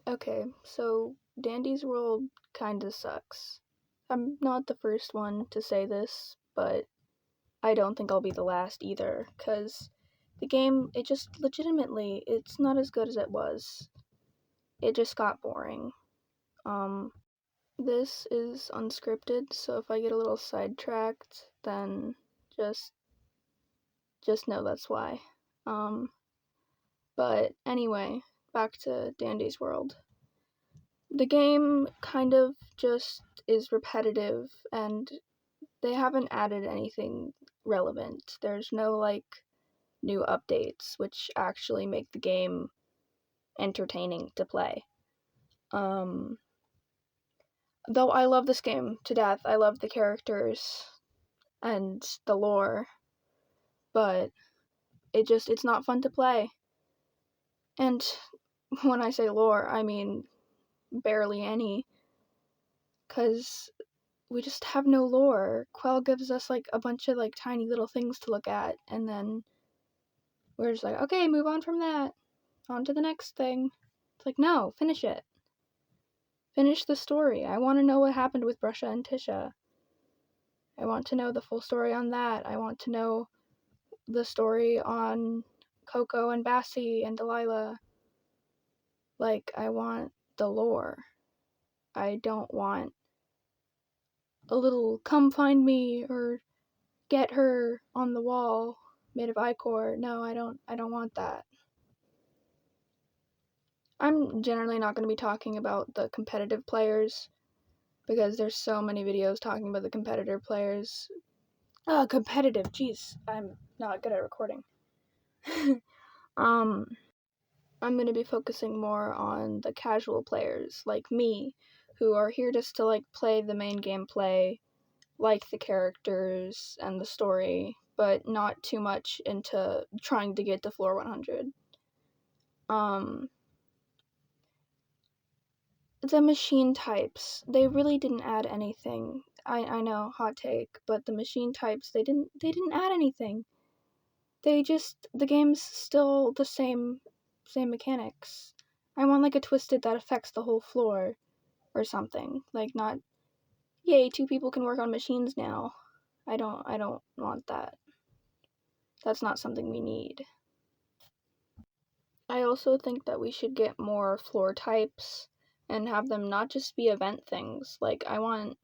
Okay, so Dandy's World kinda sucks. I'm not the first one to say this, but I don't think I'll be the last either, because the game, it just legitimately, it's not as good as it was. It just got boring. Um, this is unscripted, so if I get a little sidetracked, then just just know that's why. Um, but anyway, back to Dandy's World. The game kind of just is repetitive and they haven't added anything relevant. There's no new updates which actually make the game entertaining to play. Though I love this game to death. I love the characters and the lore, but it's not fun to play. And when I say lore, I mean barely any, cuz we just have no lore. Quell gives us a bunch of tiny little things to look at, and then we're just like, okay, move on from that. On to the next thing. It's like, no, finish it. Finish the story. I want to know what happened with Brusha and Tisha. I want to know the full story on that. I want to know the story on Coco and Bassie and Delilah. I want the lore. I don't want a little come find me or get her on the wall made of ichor. No, I don't want that. I'm generally not going to be talking about the competitive players because there's so many videos talking about the competitive players. Competitive, jeez, I'm not good at recording. I'm going to be focusing more on the casual players like me who are here just to play the main gameplay, like the characters and the story, but not too much into trying to get to floor 100. The machine types, they really didn't add anything. I know, hot take, but the machine types, they didn't add anything. The game's still the same mechanics. I want a twisted that affects the whole floor or something. Not, yay, 2 people can work on machines now. I don't want that. That's not something we need. I also think that we should get more floor types and have them not just be event things. I want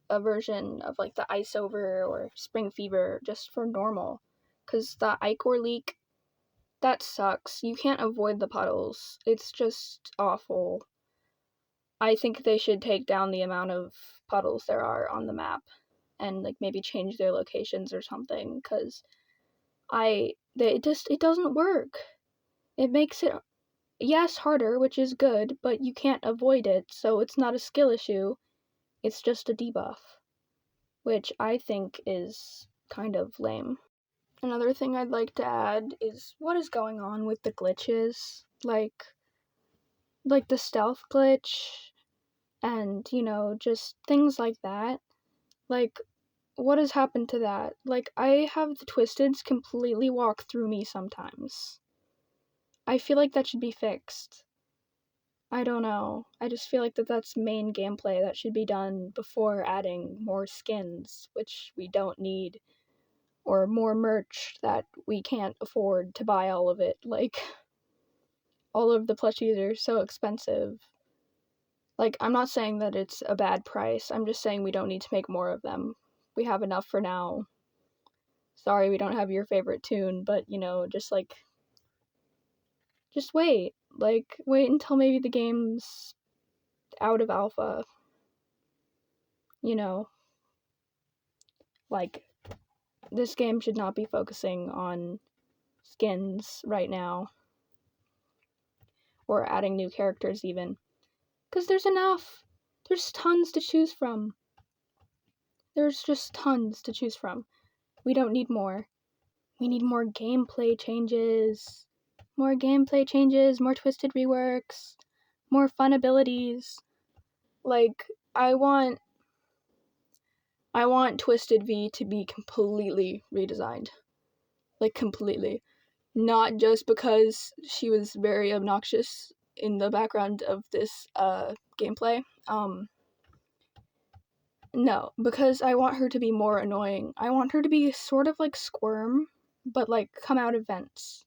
a version of the ice over or spring fever just for normal, because the ichor leak, that sucks. You can't avoid the puddles. It's just awful. I think they should take down the amount of puddles there are on the map and maybe change their locations or something, because it doesn't work. It makes it, yes, harder, which is good, but you can't avoid it, so it's not a skill issue. It's just a debuff, which I think is kind of lame. Another thing I'd like to add is what is going on with the glitches, like the stealth glitch, and just things like that. What has happened to that? I have the Twisteds completely walk through me sometimes. I feel like that should be fixed. I don't know. I just feel like that's main gameplay that should be done before adding more skins, which we don't need, or more merch that we can't afford to buy all of it. All of the plushies are so expensive. I'm not saying that it's a bad price. I'm just saying we don't need to make more of them. We have enough for now. Sorry we don't have your favorite tune, but just wait. Wait until maybe the game's out of alpha. This game should not be focusing on skins right now. Or adding new characters even. Because there's enough. There's tons to choose from. There's just tons to choose from. We don't need more. We need more gameplay changes. More gameplay changes, more twisted reworks, more fun abilities. I want Twisted V to be completely redesigned. Completely. Not just because she was very obnoxious in the background of this gameplay. No, because I want her to be more annoying. I want her to be sort of like Squirm, but like come out of vents.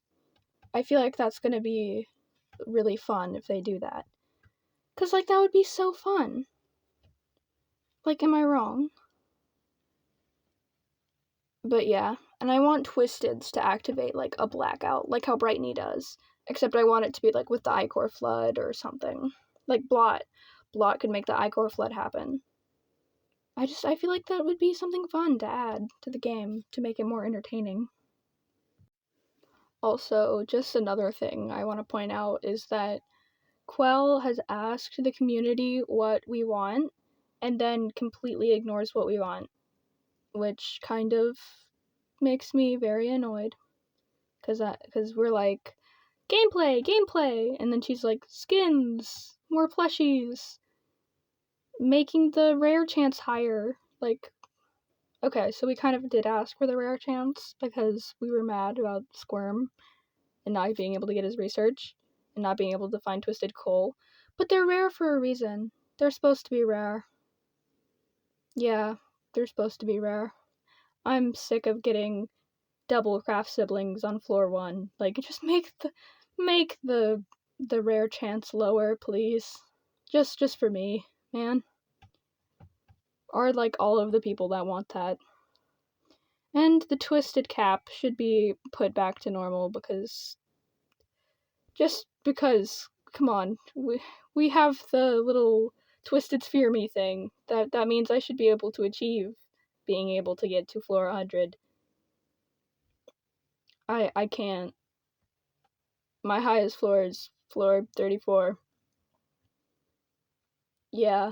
I feel like that's gonna be really fun if they do that. Cause like that would be so fun. Like, am I wrong? But yeah, and I want Twisteds to activate like a blackout, like how Brightney does. Except I want it to be like with the Ichor Flood or something. Like Blot. Blot could make the Ichor Flood happen. I feel like that would be something fun to add to the game to make it more entertaining. Also, just another thing I want to point out is that Quell has asked the community what we want and then completely ignores what we want, which kind of makes me very annoyed because we're like, gameplay, and then she's like, skins, more plushies, making the rare chance higher. Like, okay, so we kind of did ask for the rare chance because we were mad about Squirm and not being able to get his research and not being able to find Twisted Coal, but they're rare for a reason. They're supposed to be rare. Yeah, they're supposed to be rare. I'm sick of getting double craft siblings on floor 1. Like, just make the rare chance lower, please. Just for me, man. Or like all of the people that want that. And the twisted cap should be put back to normal because come on, we have the little twisted sphere me thing. That means I should be able to achieve being able to get to floor 100. I can't. My highest floor is floor 34. Yeah,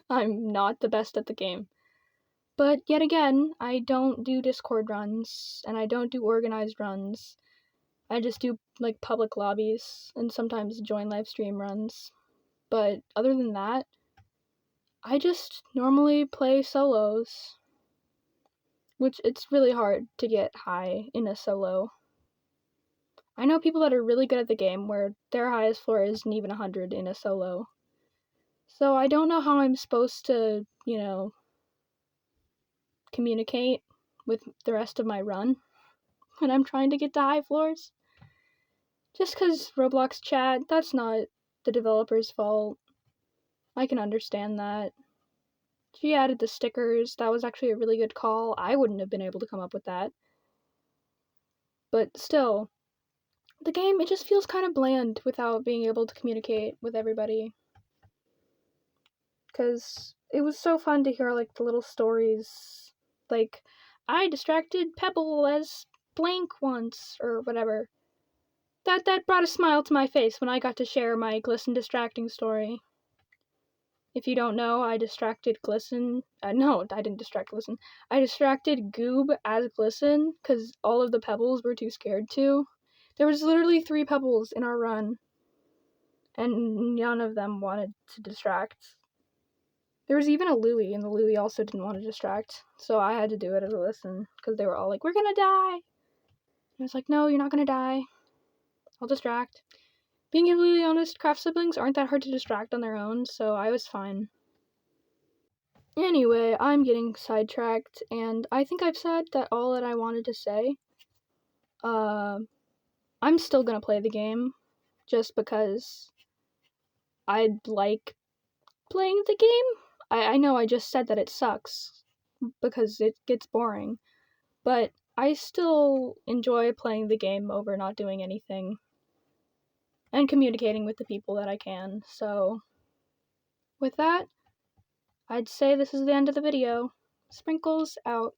I'm not the best at the game. But yet again, I don't do Discord runs, and I don't do organized runs. I just do, like, public lobbies, and sometimes join live stream runs. But other than that, I just normally play solos. Which, it's really hard to get high in a solo. I know people that are really good at the game where their highest floor isn't even 100 in a solo. So I don't know how I'm supposed to, communicate with the rest of my run when I'm trying to get to high floors. Just because Roblox chat, that's not the developer's fault. I can understand that. She added the stickers. That was actually a really good call. I wouldn't have been able to come up with that. But still, the game, it just feels kind of bland without being able to communicate with everybody. Because it was so fun to hear, like, the little stories. Like, I distracted Pebble as blank once, or whatever. That brought a smile to my face when I got to share my Glisten distracting story. If you don't know, I distracted Glisten. No, I didn't distract Glisten. I distracted Goob as Glisten because all of the Pebbles were too scared to. There was literally 3 Pebbles in our run, and none of them wanted to distract. There was even a Louie, and the Louie also didn't want to distract, so I had to do it as a Glisten because they were all like, "We're gonna die!" And I was like, "No, you're not gonna die. I'll distract." Being completely honest, craft siblings aren't that hard to distract on their own, so I was fine. Anyway, I'm getting sidetracked, and I think I've said that all that I wanted to say. I'm still gonna play the game, just because I like playing the game. I know I just said that it sucks, because it gets boring, but I still enjoy playing the game over not doing anything. And communicating with the people that I can, so with that, I'd say this is the end of the video. Sprinkles out.